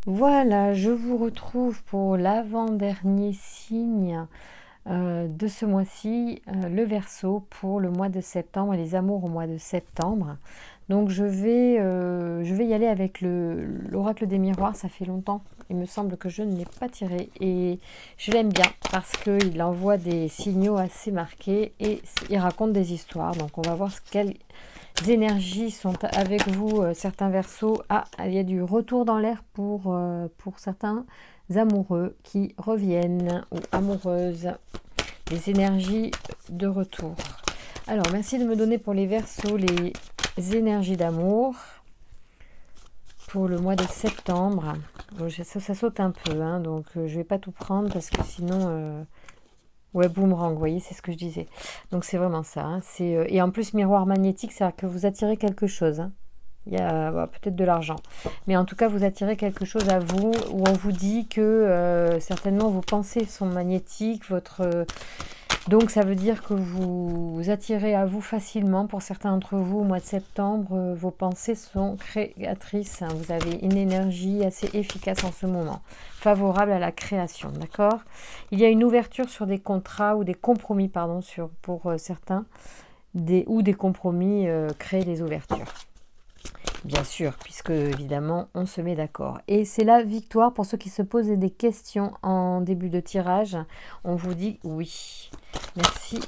Voilà, je vous retrouve pour l'avant-dernier signe de ce mois-ci, le Verseau, pour le mois de septembre et les amours au mois de septembre. Donc je vais y aller avec l'oracle des miroirs. Ça fait longtemps, il me semble que je ne l'ai pas tiré et je l'aime bien parce qu'il envoie des signaux assez marqués et il raconte des histoires. Donc on va voir quelles énergies sont avec vous, certains Verseaux. Ah, il y a du retour dans l'air pour certains amoureux qui reviennent ou amoureuses. Des énergies de retour. Alors, merci de me donner pour les Verseaux les énergies d'amour pour le mois de septembre. Bon, ça saute un peu, hein, donc je ne vais pas tout prendre parce que sinon... Ouais, boomerang, vous voyez, c'est ce que je disais. Donc c'est vraiment ça. Hein, et en plus, miroir magnétique, c'est-à-dire que vous attirez quelque chose. Hein. Il y a peut-être de l'argent. Mais en tout cas, vous attirez quelque chose à vous où on vous dit que certainement vos pensées sont magnétiques. Donc ça veut dire que vous attirez à vous facilement. Pour certains d'entre vous, au mois de septembre, vos pensées sont créatrices. Hein. Vous avez une énergie assez efficace en ce moment, favorable à la création. D'accord ? Il y a une ouverture sur des contrats ou des compromis, pardon, pour certains, ou des compromis créent des ouvertures. Bien sûr, puisque évidemment, on se met d'accord. Et c'est la victoire pour ceux qui se posaient des questions en début de tirage. On vous dit oui. Merci.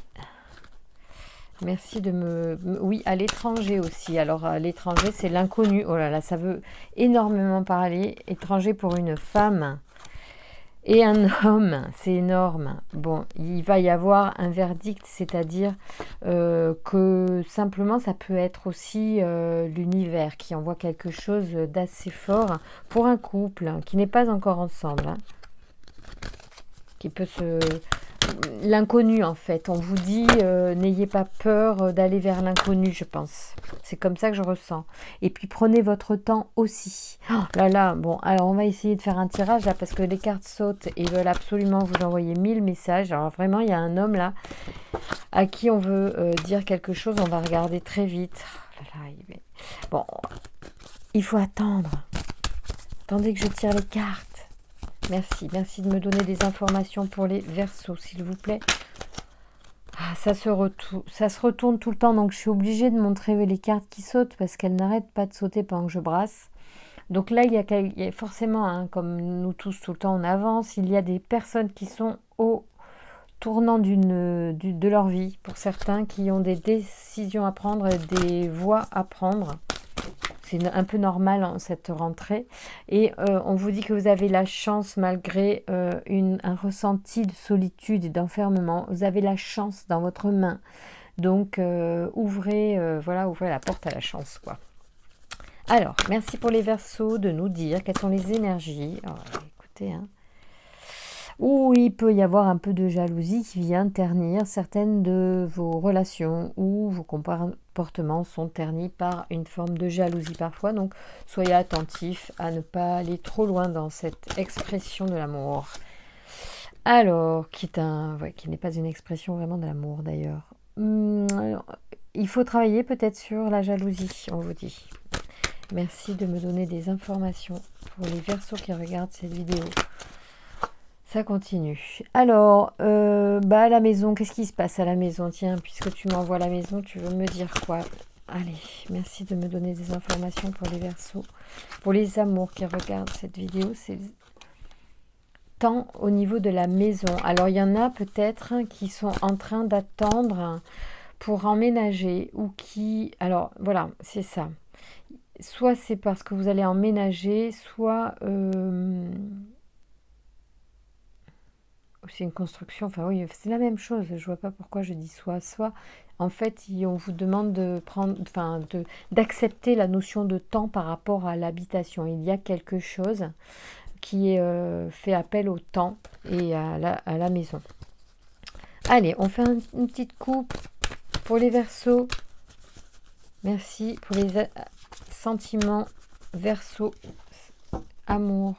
Merci de me... Oui, à l'étranger aussi. Alors, à l'étranger, c'est l'inconnu. Oh là là, ça veut énormément parler. Étranger pour une femme. Et un homme, c'est énorme. Bon, il va y avoir un verdict, c'est-à-dire que simplement ça peut être aussi l'univers qui envoie quelque chose d'assez fort pour un couple qui n'est pas encore ensemble, hein, qui peut se... L'inconnu en fait, on vous dit n'ayez pas peur d'aller vers l'inconnu, je pense. C'est comme ça que je ressens. Et puis prenez votre temps aussi. Oh là là, bon, alors on va essayer de faire un tirage là parce que les cartes sautent et veulent absolument vous envoyer 1000 messages. Alors vraiment, il y a un homme là à qui on veut dire quelque chose, on va regarder très vite. Oh là là, bon, il faut attendre. Attendez que je tire les cartes. Merci, merci de me donner des informations pour les Verseaux, s'il vous plaît. Ah, ça se retourne tout le temps, donc je suis obligée de montrer les cartes qui sautent parce qu'elles n'arrêtent pas de sauter pendant que je brasse. Donc là, il y a forcément, hein, comme nous tous tout le temps on avance, il y a des personnes qui sont au tournant de leur vie, pour certains qui ont des décisions à prendre, des voies à prendre. C'est un peu normal en cette rentrée. Et on vous dit que vous avez la chance, malgré un ressenti de solitude et d'enfermement, vous avez la chance dans votre main. Donc ouvrez la porte à la chance, quoi. Alors, merci pour les Verseaux de nous dire quelles sont les énergies. Alors, écoutez, hein. Ou il peut y avoir un peu de jalousie qui vient ternir certaines de vos relations ou vos comportements sont ternis par une forme de jalousie parfois. Donc soyez attentifs à ne pas aller trop loin dans cette expression de l'amour. Alors, qui n'est pas une expression vraiment de l'amour d'ailleurs. Il faut travailler peut-être sur la jalousie, on vous dit. Merci de me donner des informations pour les Verseaux qui regardent cette vidéo. Ça continue. Alors, à la maison, qu'est-ce qui se passe à la maison? Tiens, puisque tu m'envoies à la maison, tu veux me dire quoi? Allez, merci de me donner des informations pour les Verseaux. Pour les amours qui regardent cette vidéo, c'est tant au niveau de la maison. Alors, il y en a peut-être qui sont en train d'attendre pour emménager ou qui... Alors, voilà, c'est ça. Soit c'est parce que vous allez emménager, soit... c'est une construction, enfin oui, c'est la même chose. Je vois pas pourquoi je dis soit. En fait, on vous demande d'accepter la notion de temps par rapport à l'habitation. Il y a quelque chose qui fait appel au temps et à la maison. Allez, on fait une petite coupe pour les Verseaux. Merci pour les sentiments Verseaux, amour,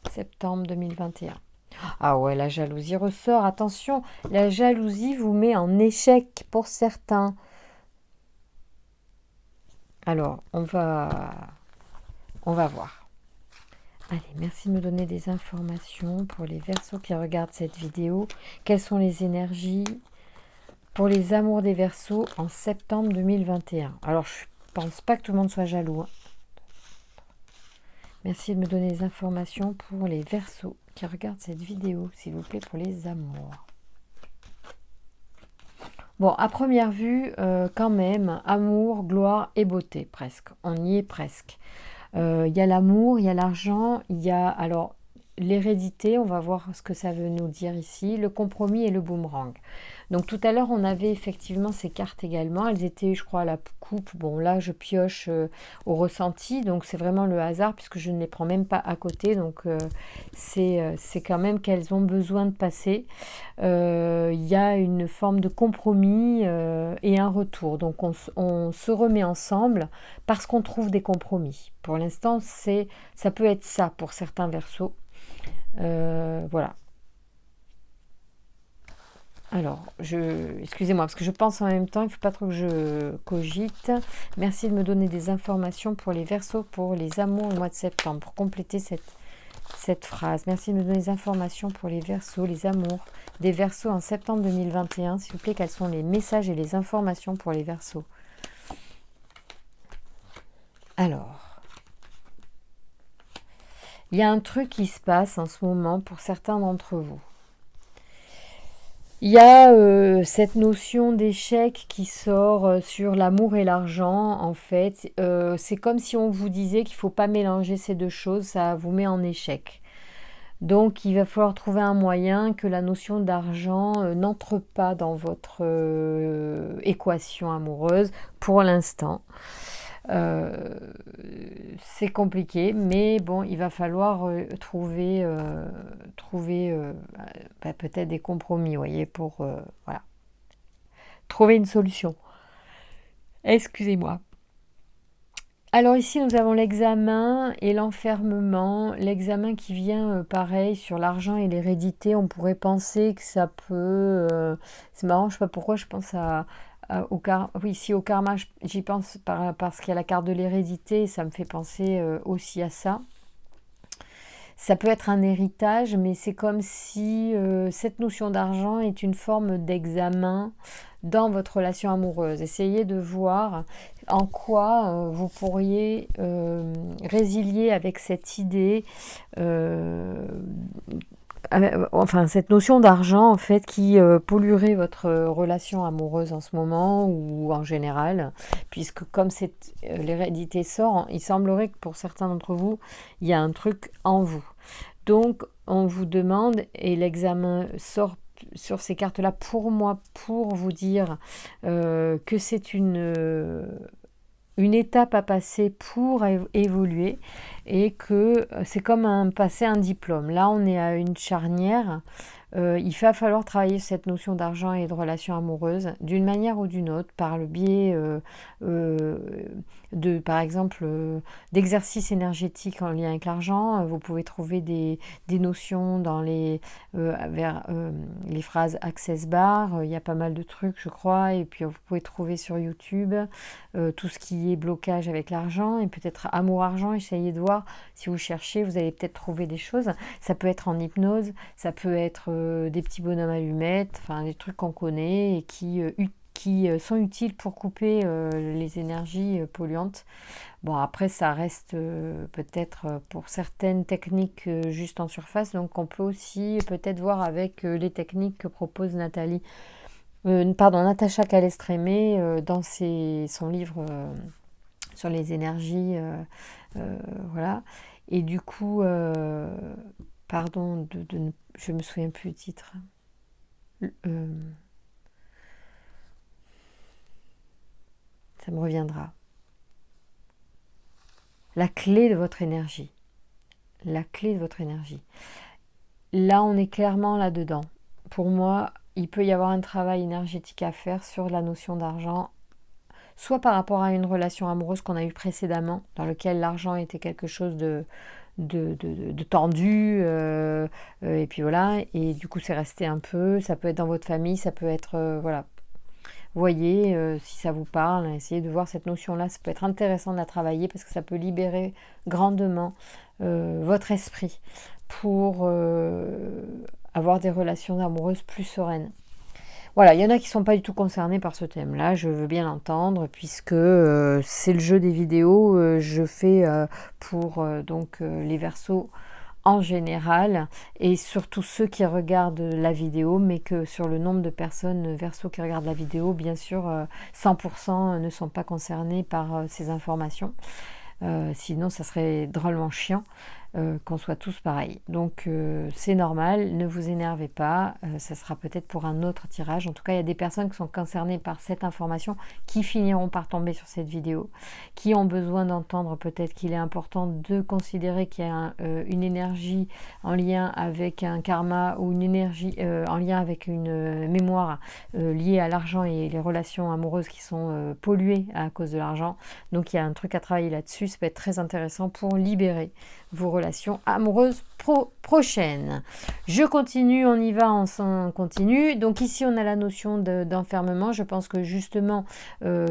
septembre 2021. Ah ouais, la jalousie ressort. Attention, la jalousie vous met en échec pour certains. Alors, on va voir. Allez, merci de me donner des informations pour les Verseaux qui regardent cette vidéo. Quelles sont les énergies pour les amours des Verseaux en septembre 2021? Alors, je pense pas que tout le monde soit jaloux, hein. Merci de me donner des informations pour les Verseaux qui regardent cette vidéo, s'il vous plaît, pour les amours. Bon, à première vue, quand même, amour, gloire et beauté, presque. On y est presque. Il y a l'amour, il y a l'argent, il y a alors l'hérédité, on va voir ce que ça veut nous dire ici, le compromis et le boomerang. Donc tout à l'heure, on avait effectivement ces cartes également, elles étaient, je crois, à la coupe. Bon, là, je pioche au ressenti, donc c'est vraiment le hasard puisque je ne les prends même pas à côté, donc c'est quand même qu'elles ont besoin de passer. Il y a une forme de compromis et un retour, donc on se remet ensemble parce qu'on trouve des compromis. Pour l'instant, ça peut être ça pour certains Verseaux. Voilà. Alors, excusez-moi, parce que je pense en même temps, il ne faut pas trop que je cogite. Merci de me donner des informations pour les Verseaux, pour les amours au mois de septembre, pour compléter cette phrase. Merci de me donner des informations pour les Verseaux, les amours des Verseaux en septembre 2021. S'il vous plaît, quels sont les messages et les informations pour les Verseaux? Alors, il y a un truc qui se passe en ce moment pour certains d'entre vous. Il y a cette notion d'échec qui sort sur l'amour et l'argent, en fait. C'est comme si on vous disait qu'il ne faut pas mélanger ces deux choses, ça vous met en échec. Donc, il va falloir trouver un moyen que la notion d'argent n'entre pas dans votre équation amoureuse pour l'instant. C'est compliqué, mais bon, il va falloir trouver peut-être des compromis, vous voyez, pour voilà, trouver une solution. Excusez-moi. Alors ici, nous avons l'examen et l'enfermement. L'examen qui vient, pareil, sur l'argent et l'hérédité. On pourrait penser que ça peut... c'est marrant, je ne sais pas pourquoi, je pense au karma. Oui, ici au karma, j'y pense parce qu'il y a la carte de l'hérédité. Ça me fait penser aussi à ça. Ça peut être un héritage, mais c'est comme si cette notion d'argent est une forme d'examen dans votre relation amoureuse. Essayez de voir en quoi vous pourriez résilier avec cette idée, enfin cette notion d'argent en fait qui polluerait votre relation amoureuse en ce moment ou en général, puisque comme l'hérédité sort, il semblerait que pour certains d'entre vous, il y a un truc en vous. Donc on vous demande, et l'examen sort sur ces cartes-là pour moi, pour vous dire que c'est une étape à passer pour évoluer et que c'est comme passer un diplôme. Là, on est à une charnière. Il va falloir travailler cette notion d'argent et de relation amoureuse d'une manière ou d'une autre, par le biais par exemple, d'exercices énergétiques en lien avec l'argent. Vous pouvez trouver des notions dans les phrases Access Bar. Il y a pas mal de trucs, je crois. Et puis, vous pouvez trouver sur YouTube tout ce qui est blocage avec l'argent et peut-être amour-argent. Essayez de voir si vous cherchez, vous allez peut-être trouver des choses. Ça peut être en hypnose, ça peut être des petits bonhommes allumettes, enfin des trucs qu'on connaît et qui sont utiles pour couper les énergies polluantes. Bon, après, ça reste peut-être pour certaines techniques juste en surface, donc on peut aussi peut-être voir avec les techniques que propose Natacha Calestrémé dans son livre sur les énergies, voilà. Et du coup, pardon, je me souviens plus du titre. Ça me reviendra. La clé de votre énergie. La clé de votre énergie. Là, on est clairement là-dedans. Pour moi, il peut y avoir un travail énergétique à faire sur la notion d'argent, soit par rapport à une relation amoureuse qu'on a eue précédemment, dans laquelle l'argent était quelque chose de tendu, et puis voilà, et du coup c'est resté un peu, ça peut être dans votre famille, ça peut être, voilà. Voyez si ça vous parle, essayez de voir cette notion-là, ça peut être intéressant de la travailler parce que ça peut libérer grandement votre esprit pour avoir des relations amoureuses plus sereines. Voilà, il y en a qui ne sont pas du tout concernés par ce thème-là, je veux bien l'entendre, puisque c'est le jeu des vidéos, je fais pour donc les Verseaux en général, et surtout ceux qui regardent la vidéo, mais que sur le nombre de personnes Verseaux qui regardent la vidéo, bien sûr, 100% ne sont pas concernés par ces informations. Sinon, ça serait drôlement chiant qu'on soit tous pareils. Donc, c'est normal, ne vous énervez pas, ça sera peut-être pour un autre tirage. En tout cas, il y a des personnes qui sont concernées par cette information qui finiront par tomber sur cette vidéo, qui ont besoin d'entendre peut-être qu'il est important de considérer qu'il y a une énergie en lien avec un karma ou une énergie en lien avec une mémoire liée à l'argent et les relations amoureuses qui sont polluées à cause de l'argent. Donc, il y a un truc à travailler là-dessus, ça peut être très intéressant pour libérer vos relations amoureuses prochaines. Je continue, on y va, on continue. Donc ici, on a la notion d'enfermement. Je pense que justement,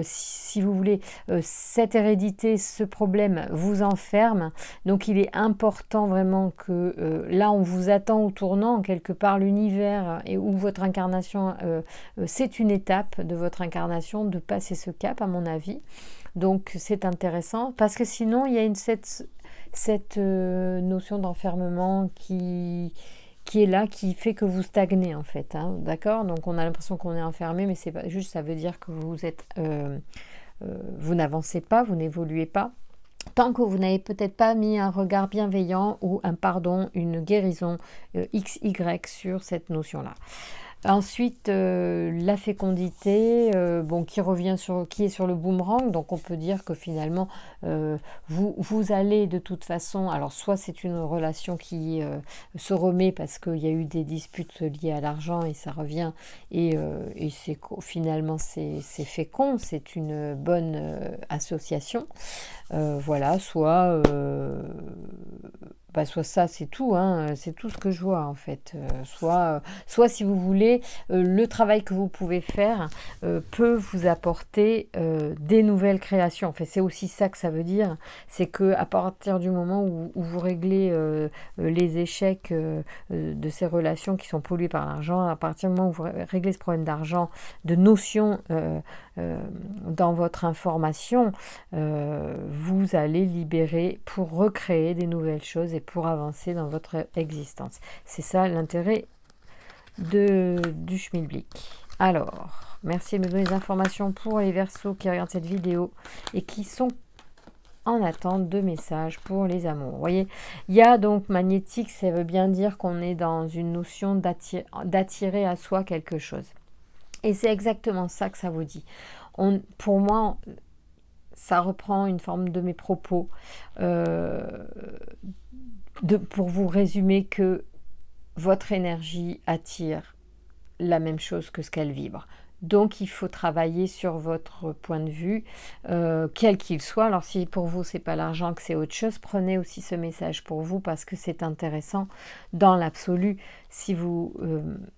si vous voulez, cette hérédité, ce problème vous enferme. Donc il est important vraiment que là, on vous attend au tournant, quelque part, l'univers et où votre incarnation, c'est une étape de votre incarnation de passer ce cap, à mon avis. Donc c'est intéressant parce que sinon, il y a cette notion d'enfermement qui est là, qui fait que vous stagnez en fait, hein, d'accord? Donc on a l'impression qu'on est enfermé, mais c'est pas juste, ça veut dire que vous n'avancez pas, vous n'évoluez pas, tant que vous n'avez peut-être pas mis un regard bienveillant ou un pardon, une guérison XY sur cette notion-là. Ensuite, la fécondité, qui est sur le boomerang, donc on peut dire que finalement, vous allez de toute façon, alors soit c'est une relation qui se remet parce qu'il y a eu des disputes liées à l'argent et ça revient, et finalement c'est fécond, c'est une bonne association, voilà, soit ça, c'est tout, hein, c'est tout ce que je vois en fait. Soit si vous voulez, le travail que vous pouvez faire peut vous apporter des nouvelles créations. En fait, c'est aussi ça que ça veut dire, c'est que à partir du moment où vous réglez les échecs de ces relations qui sont polluées par l'argent, à partir du moment où vous réglez ce problème d'argent, de notion dans votre information, vous allez libérer pour recréer des nouvelles choses et pour avancer dans votre existence. C'est ça l'intérêt du schmilblick. Alors, merci de me donner des informations pour les Verseaux qui regardent cette vidéo et qui sont en attente de messages pour les amours. Vous voyez, il y a donc magnétique, ça veut bien dire qu'on est dans une notion d'attirer à soi quelque chose. Et c'est exactement ça que ça vous dit. Pour moi, ça reprend une forme de mes propos pour vous résumer que votre énergie attire la même chose que ce qu'elle vibre. Donc, il faut travailler sur votre point de vue, quel qu'il soit. Alors, si pour vous, c'est pas l'argent, que c'est autre chose, prenez aussi ce message pour vous parce que c'est intéressant dans l'absolu. Si vous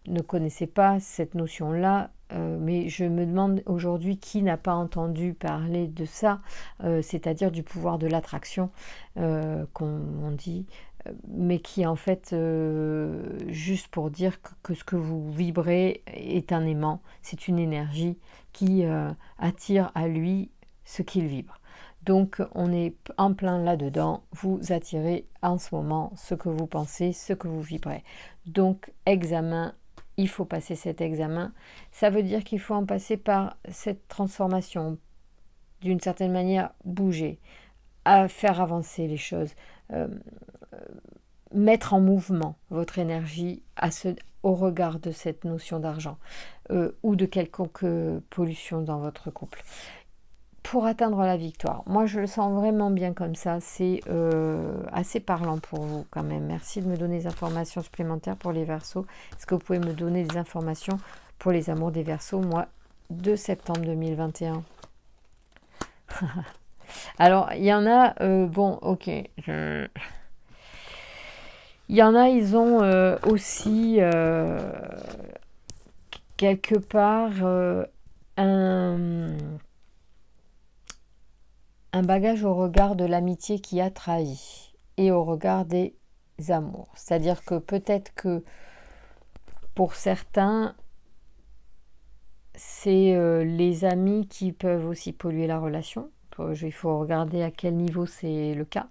ne connaissez pas cette notion-là, mais je me demande aujourd'hui qui n'a pas entendu parler de ça, c'est-à-dire du pouvoir de l'attraction qu'on dit, mais qui en fait, juste pour dire que ce que vous vibrez est un aimant, c'est une énergie qui attire à lui ce qu'il vibre. Donc on est en plein là-dedans, vous attirez en ce moment ce que vous pensez, ce que vous vibrez. Donc examen, il faut passer cet examen, ça veut dire qu'il faut en passer par cette transformation, d'une certaine manière bouger, à faire avancer les choses, mettre en mouvement votre énergie au regard de cette notion d'argent ou de quelconque pollution dans votre couple pour atteindre la victoire. Moi, je le sens vraiment bien comme ça. C'est assez parlant pour vous quand même. Merci de me donner des informations supplémentaires pour les Verseaux. Est-ce que vous pouvez me donner des informations pour les amours des Verseaux, moi, de septembre 2021? Alors, il y en a... bon, ok. Il y en a, ils ont aussi quelque part un bagage au regard de l'amitié qui a trahi. et au regard des amours. C'est-à-dire que peut-être que pour certains, c'est les amis qui peuvent aussi polluer la relation. Il faut regarder à quel niveau c'est le cas.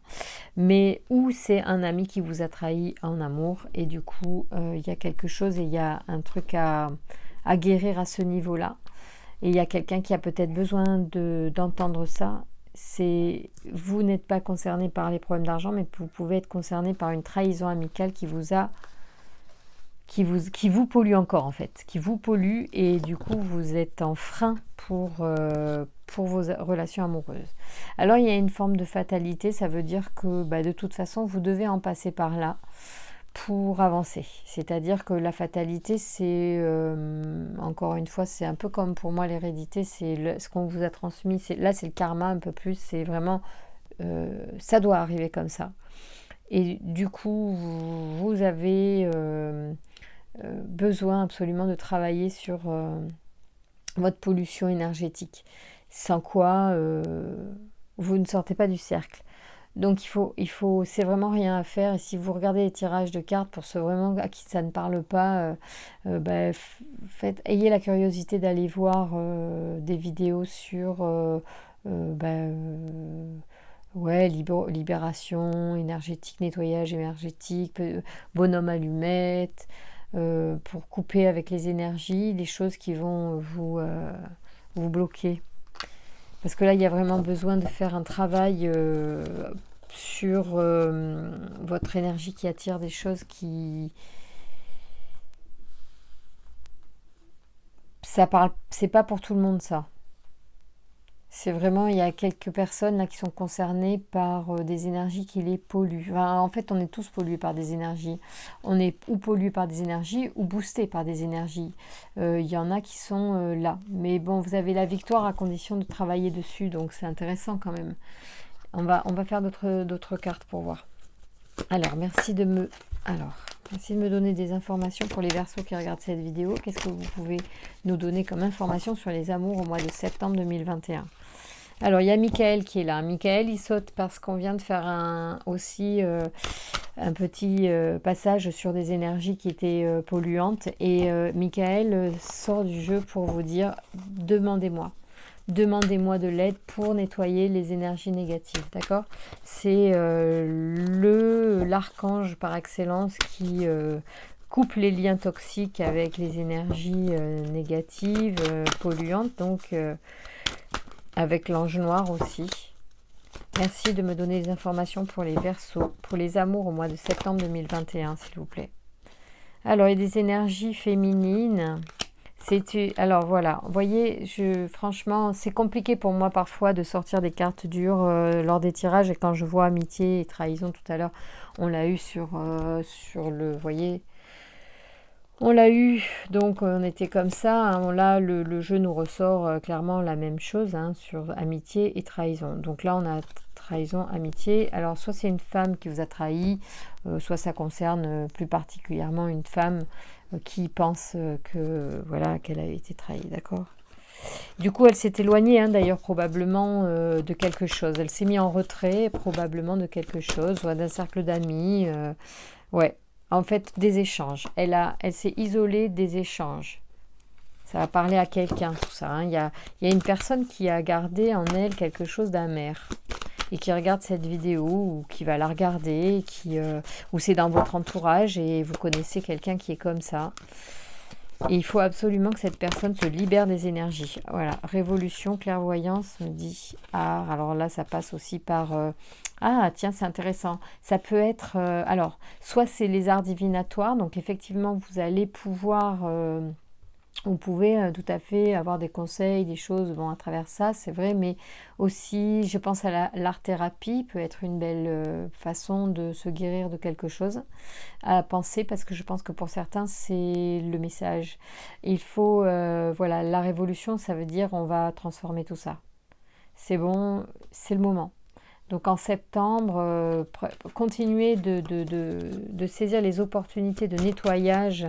Mais ou c'est un ami qui vous a trahi en amour et du coup, il y a quelque chose et il y a un truc à guérir à ce niveau-là. Et il y a quelqu'un qui a peut-être besoin d'entendre ça. Vous n'êtes pas concerné par les problèmes d'argent, mais vous pouvez être concerné par une trahison amicale qui vous pollue encore en fait, qui vous pollue et du coup vous êtes en frein pour vos relations amoureuses. Alors il y a une forme de fatalité, ça veut dire que de toute façon vous devez en passer par là pour avancer. C'est-à-dire que la fatalité, c'est, encore une fois, c'est un peu comme pour moi l'hérédité, c'est ce qu'on vous a transmis. Là, c'est le karma un peu plus, c'est vraiment, ça doit arriver comme ça. Et du coup, vous avez besoin absolument de travailler sur votre pollution énergétique. Sans quoi, vous ne sortez pas du cercle. Donc c'est vraiment rien à faire. Et si vous regardez les tirages de cartes pour ceux vraiment à qui ça ne parle pas, ayez la curiosité d'aller voir des vidéos sur libération énergétique, nettoyage énergétique, bonhomme allumette, pour couper avec les énergies, les choses qui vont vous bloquer. Parce que là, il y a vraiment besoin de faire un travail sur votre énergie qui attire des choses qui... Ça parle, c'est pas pour tout le monde ça. C'est vraiment, il y a quelques personnes là qui sont concernées par des énergies qui les polluent. Enfin, en fait, on est tous pollués par des énergies. On est ou pollués par des énergies ou boostés par des énergies. Il y en a qui sont là. Mais bon, vous avez la victoire à condition de travailler dessus, donc c'est intéressant quand même. On va faire d'autres cartes pour voir. Alors, merci de me donner des informations pour les Verseaux qui regardent cette vidéo. Qu'est-ce que vous pouvez nous donner comme information sur les amours au mois de septembre 2021 ? Alors, il y a Michael qui est là. Michael, il saute parce qu'on vient de faire un petit passage sur des énergies qui étaient polluantes. Et Michael sort du jeu pour vous dire, demandez-moi. Demandez-moi de l'aide pour nettoyer les énergies négatives, d'accord ? C'est l'archange par excellence qui coupe les liens toxiques avec les énergies négatives, polluantes, donc avec l'ange noir aussi. Merci de me donner des informations pour les Verseaux, pour les amours au mois de septembre 2021, s'il vous plaît. Alors, il y a des énergies féminines. Alors voilà, vous voyez, franchement, c'est compliqué pour moi parfois de sortir des cartes dures lors des tirages. Et quand je vois amitié et trahison tout à l'heure, on l'a eu sur le, vous voyez, on l'a eu, donc on était comme ça. Hein, là, le jeu nous ressort clairement la même chose sur amitié et trahison. Donc là, on a trahison, amitié. Alors, soit c'est une femme qui vous a trahi, soit ça concerne plus particulièrement une femme qui pense qu'elle a été trahie, d'accord ? Du coup, elle s'est éloignée, d'ailleurs, probablement de quelque chose. Elle s'est mise en retrait, probablement de quelque chose, soit d'un cercle d'amis. Ouais, en fait, des échanges. Elle s'est isolée des échanges. Ça va parler à quelqu'un, tout ça. Il y a une personne qui a gardé en elle quelque chose d'amer et qui regarde cette vidéo ou qui va la regarder, ou c'est dans votre entourage et vous connaissez quelqu'un qui est comme ça. Et il faut absolument que cette personne se libère des énergies. Voilà, révolution, clairvoyance, me dit art. Alors là, ça passe aussi par... Ah, tiens, c'est intéressant. Ça peut être... alors, soit c'est les arts divinatoires, donc effectivement, vous allez pouvoir... vous pouvez tout à fait avoir des conseils, des choses à travers ça, c'est vrai, mais aussi, je pense à l'art-thérapie, peut être une belle façon de se guérir de quelque chose, à penser, parce que je pense que pour certains, c'est le message. Il faut, la révolution, ça veut dire on va transformer tout ça. C'est bon, c'est le moment. Donc en septembre, continuez de saisir les opportunités de nettoyage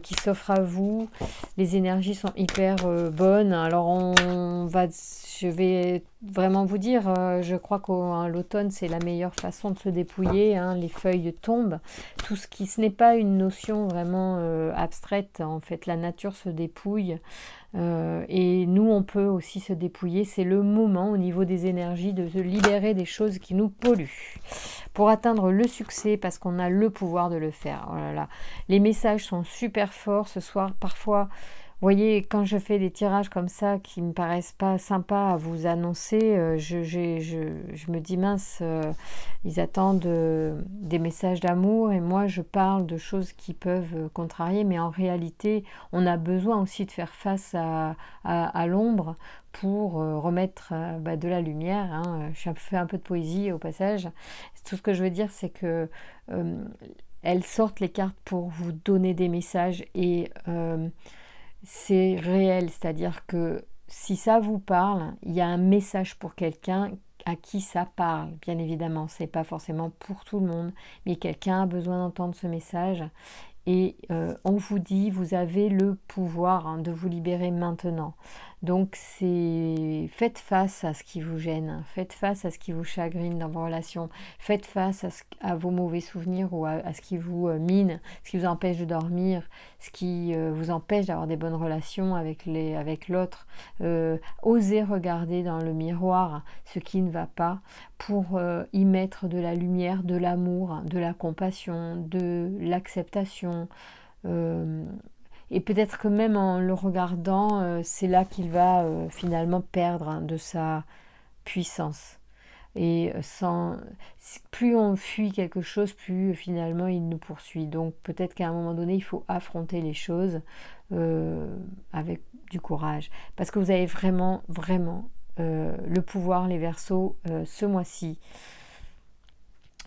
qui s'offrent à vous. Les énergies sont hyper bonnes. Alors je vais vraiment vous dire, je crois qu'à l'automne, c'est la meilleure façon de se dépouiller. Hein. Les feuilles tombent. Ce n'est pas une notion vraiment abstraite. En fait, la nature se dépouille. Et nous, on peut aussi se dépouiller. C'est le moment, au niveau des énergies, de se libérer des choses qui nous polluent. Pour atteindre le succès, parce qu'on a le pouvoir de le faire. Oh là là. Les messages sont super forts ce soir. Parfois, vous voyez, quand je fais des tirages comme ça qui me paraissent pas sympas à vous annoncer, je me dis mince, ils attendent des messages d'amour et moi je parle de choses qui peuvent contrarier, mais en réalité, on a besoin aussi de faire face à l'ombre pour remettre de la lumière. Hein. Je fais un peu de poésie au passage. Tout ce que je veux dire, c'est que elles sortent les cartes pour vous donner des messages et c'est réel, c'est-à-dire que si ça vous parle, il y a un message pour quelqu'un à qui ça parle. Bien évidemment, c'est pas forcément pour tout le monde, mais quelqu'un a besoin d'entendre ce message. Et on vous dit, vous avez le pouvoir de vous libérer maintenant. Donc faites face à ce qui vous gêne, faites face à ce qui vous chagrine dans vos relations, faites face à vos mauvais souvenirs ou à ce qui vous mine, ce qui vous empêche de dormir, ce qui vous empêche d'avoir des bonnes relations avec l'autre. Osez regarder dans le miroir ce qui ne va pas pour y mettre de la lumière, de l'amour, de la compassion, de l'acceptation. Et peut-être que même en le regardant, c'est là qu'il va finalement perdre de sa puissance. Et plus on fuit quelque chose, plus finalement il nous poursuit. Donc peut-être qu'à un moment donné, il faut affronter les choses avec du courage. Parce que vous avez vraiment, vraiment le pouvoir, les Verseaux, ce mois-ci,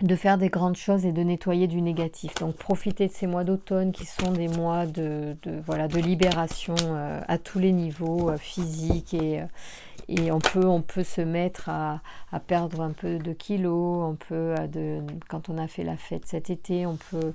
de faire des grandes choses et de nettoyer du négatif. Donc profitez de ces mois d'automne qui sont des mois de libération à tous les niveaux, physiques et on peut se mettre à perdre un peu de kilos, quand on a fait la fête cet été, on peut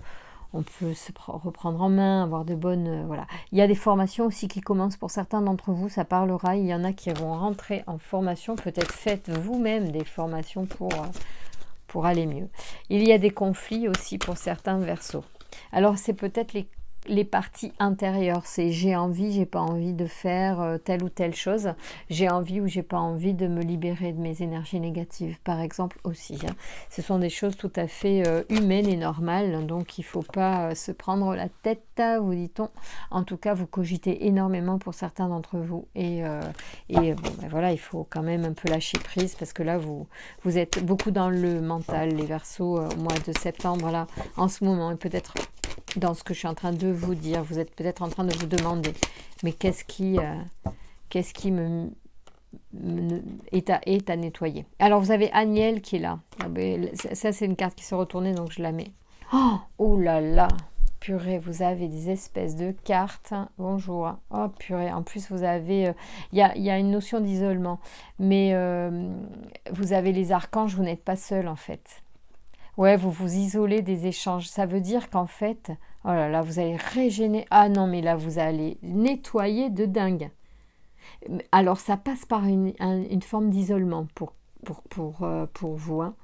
se reprendre en main, avoir de bonnes... voilà. Il y a des formations aussi qui commencent pour certains d'entre vous, ça parlera. Il y en a qui vont rentrer en formation. Peut-être faites vous-même des formations pour aller mieux. Il y a des conflits aussi pour certains Verseaux. Alors c'est peut-être les parties intérieures, c'est j'ai envie, j'ai pas envie de faire telle ou telle chose, j'ai envie ou j'ai pas envie de me libérer de mes énergies négatives, par exemple aussi. Hein. Ce sont des choses tout à fait humaines et normales, donc il faut pas se prendre la tête, vous dit-on. En tout cas, vous cogitez énormément pour certains d'entre vous et voilà, il faut quand même un peu lâcher prise parce que là, vous êtes beaucoup dans le mental, les Verseaux, au mois de septembre, là, en ce moment, et peut-être dans ce que je suis en train de vous dire, vous êtes peut-être en train de vous demander, mais qu'est-ce qui est à nettoyer. Alors vous avez Aniel qui est là. Ça c'est une carte qui s'est retournée, donc je la mets. Oh là là, purée, vous avez des espèces de cartes. Bonjour. Oh purée, en plus vous avez... Il y a une notion d'isolement, mais vous avez les archanges, vous n'êtes pas seul en fait. Ouais, vous vous isolez des échanges. Ça veut dire qu'en fait, oh là là, vous allez régénérer. Ah non, mais là, vous allez nettoyer de dingue. Alors, ça passe par une forme d'isolement pour vous. Hein.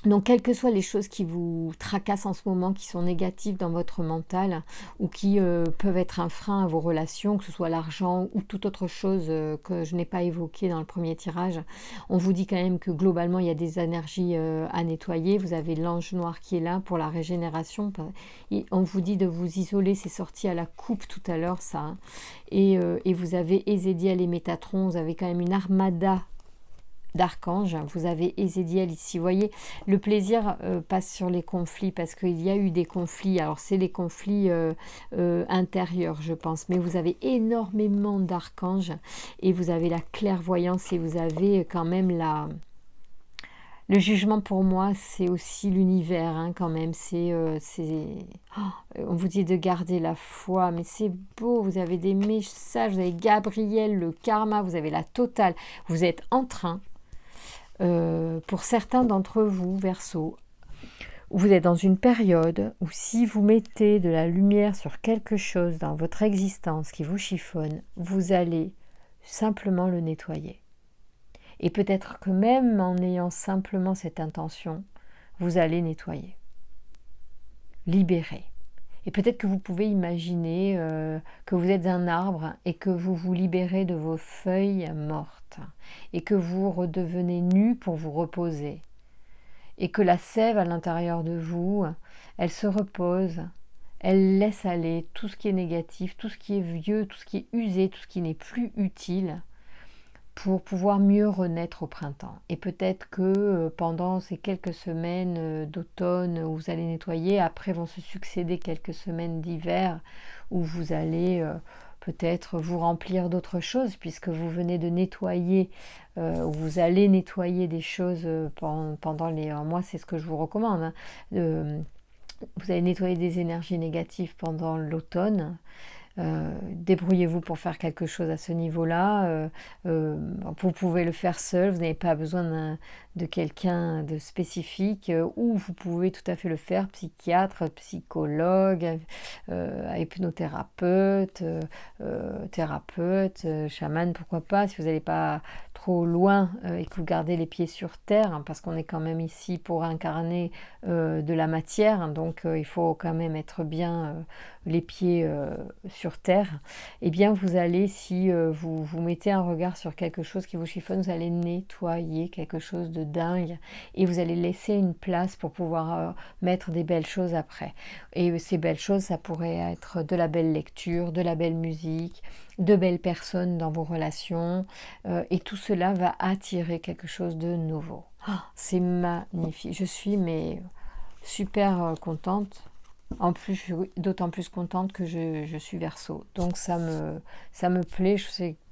Donc, quelles que soient les choses qui vous tracassent en ce moment, qui sont négatives dans votre mental ou qui peuvent être un frein à vos relations, que ce soit l'argent ou toute autre chose que je n'ai pas évoquée dans le premier tirage, on vous dit quand même que globalement, il y a des énergies à nettoyer. Vous avez l'ange noir qui est là pour la régénération. Et on vous dit de vous isoler, c'est sorti à la coupe tout à l'heure, ça. Hein. Et vous avez Ézédiel et Métatron, vous avez quand même une armada d'archanges, vous avez Ézédiel ici, vous voyez, le plaisir passe sur les conflits, parce qu'il y a eu des conflits, alors c'est les conflits intérieurs je pense, mais vous avez énormément d'archanges, et vous avez la clairvoyance, et vous avez quand même le jugement. Pour moi, c'est aussi l'univers, hein, quand même, on vous dit de garder la foi, mais c'est beau, vous avez des messages, vous avez Gabriel, le karma, vous avez la totale, vous êtes en train Pour certains d'entre vous, Verseau, vous êtes dans une période où si vous mettez de la lumière sur quelque chose dans votre existence qui vous chiffonne, vous allez simplement le nettoyer. Et peut-être que même en ayant simplement cette intention, vous allez nettoyer, libérer. Et peut-être que vous pouvez imaginer que vous êtes un arbre et que vous vous libérez de vos feuilles mortes et que vous redevenez nu pour vous reposer. Et que la sève à l'intérieur de vous, elle se repose, elle laisse aller tout ce qui est négatif, tout ce qui est vieux, tout ce qui est usé, tout ce qui n'est plus utile, pour pouvoir mieux renaître au printemps. Et peut-être que pendant ces quelques semaines d'automne où vous allez nettoyer, après vont se succéder quelques semaines d'hiver où vous allez peut-être vous remplir d'autres choses, puisque vous venez de nettoyer, vous allez nettoyer des choses pendant les... moi, c'est ce que je vous recommande. Hein, vous allez nettoyer des énergies négatives pendant l'automne. Débrouillez-vous pour faire quelque chose à ce niveau-là. Vous pouvez le faire seul, vous n'avez pas besoin de quelqu'un de spécifique, ou vous pouvez tout à fait le faire, psychiatre, psychologue, hypnothérapeute, thérapeute, chaman, pourquoi pas, si vous n'allez pas trop loin et que vous gardez les pieds sur terre, hein, parce qu'on est quand même ici pour incarner de la matière, hein, donc il faut quand même être bien les pieds sur terre. Eh bien vous allez, si vous mettez un regard sur quelque chose qui vous chiffonne, vous allez nettoyer quelque chose de dingue et vous allez laisser une place pour pouvoir mettre des belles choses après. Et ces belles choses, ça pourrait être de la belle lecture, de la belle musique, de belles personnes dans vos relations, et tout cela va attirer quelque chose de nouveau. Oh, c'est magnifique. Je suis super contente. En plus, je suis d'autant plus contente que je suis Verseau. Donc ça me plaît,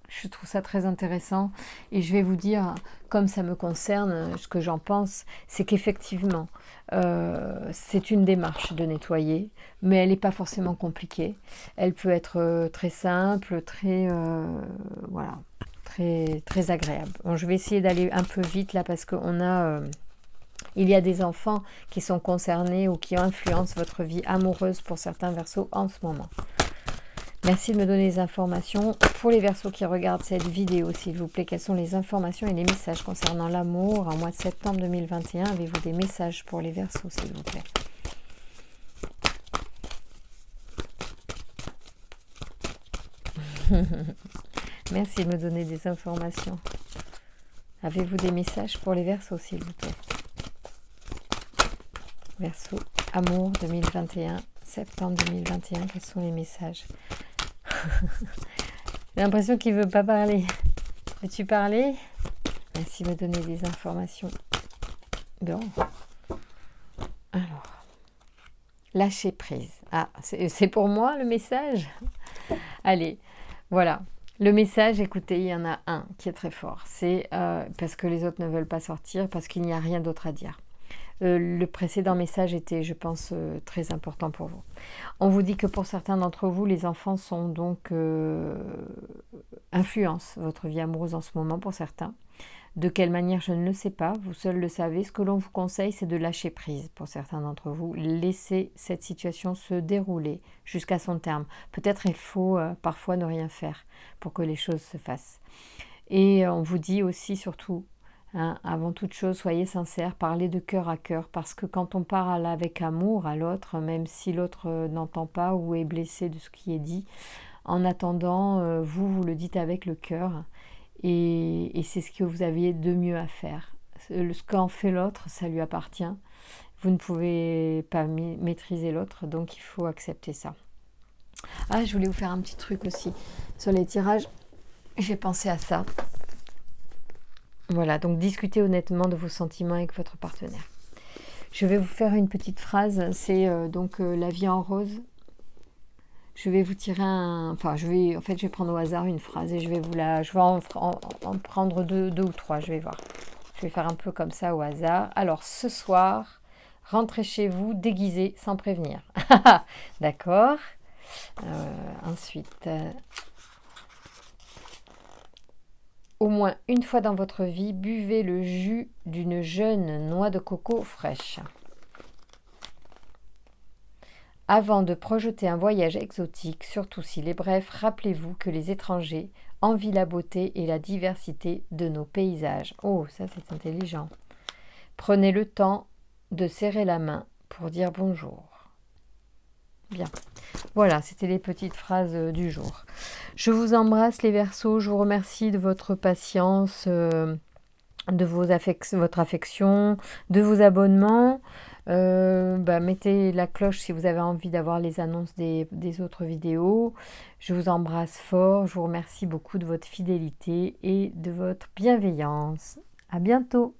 je trouve ça très intéressant. Et je vais vous dire, comme ça me concerne, ce que j'en pense, c'est qu'effectivement, c'est une démarche de nettoyer, mais elle n'est pas forcément compliquée. Elle peut être très simple, voilà, très, très agréable. Bon, je vais essayer d'aller un peu vite là parce qu'on a... il y a des enfants qui sont concernés ou qui influencent votre vie amoureuse pour certains Verseaux en ce moment. Merci de me donner les informations. Pour les Verseaux qui regardent cette vidéo, s'il vous plaît, quelles sont les informations et les messages concernant l'amour en mois de septembre 2021? Avez-vous des messages pour les Verseaux, s'il vous plaît? Merci de me donner des informations. Avez-vous des messages pour les Verseaux, s'il vous plaît? Verseau, amour 2021, septembre 2021, quels sont les messages? J'ai l'impression qu'il ne veut pas parler. Veux-tu parler? Merci de me donner des informations. Bon. Alors, lâcher prise. Ah, c'est pour moi le message? Allez, voilà. Le message, écoutez, il y en a un qui est très fort. C'est parce que les autres ne veulent pas sortir, parce qu'il n'y a rien d'autre à dire. Le précédent message était, je pense, très important pour vous. On vous dit que pour certains d'entre vous, les enfants sont donc influencent votre vie amoureuse en ce moment pour certains. De quelle manière, je ne le sais pas, vous seul le savez. Ce que l'on vous conseille, c'est de lâcher prise pour certains d'entre vous. Laissez cette situation se dérouler jusqu'à son terme. Peut-être il faut parfois ne rien faire pour que les choses se fassent. Et on vous dit aussi surtout, hein, avant toute chose, soyez sincères, parlez de cœur à cœur, parce que quand on parle avec amour à l'autre, même si l'autre n'entend pas ou est blessé de ce qui est dit, en attendant, vous le dites avec le cœur, et c'est ce que vous aviez de mieux à faire. Ce qu'en fait l'autre, ça lui appartient. Vous ne pouvez pas maîtriser l'autre, donc il faut accepter ça. Ah, je voulais vous faire un petit truc aussi sur les tirages. J'ai pensé à ça. Voilà, donc discutez honnêtement de vos sentiments avec votre partenaire. Je vais vous faire une petite phrase, c'est donc la vie en rose. Je vais vous tirer je vais prendre au hasard une phrase et je vais en prendre deux ou trois, je vais voir. Je vais faire un peu comme ça au hasard. Alors, ce soir, rentrez chez vous déguisé sans prévenir. D'accord. Ensuite... Au moins une fois dans votre vie, buvez le jus d'une jeune noix de coco fraîche. Avant de projeter un voyage exotique, surtout s'il est bref, rappelez-vous que les étrangers envient la beauté et la diversité de nos paysages. Oh, ça c'est intelligent. Prenez le temps de serrer la main pour dire bonjour. Bien. Voilà, c'était les petites phrases du jour. Je vous embrasse les Verseaux, je vous remercie de votre patience, de votre affection, de vos abonnements. Mettez la cloche si vous avez envie d'avoir les annonces des autres vidéos. Je vous embrasse fort, je vous remercie beaucoup de votre fidélité et de votre bienveillance. À bientôt!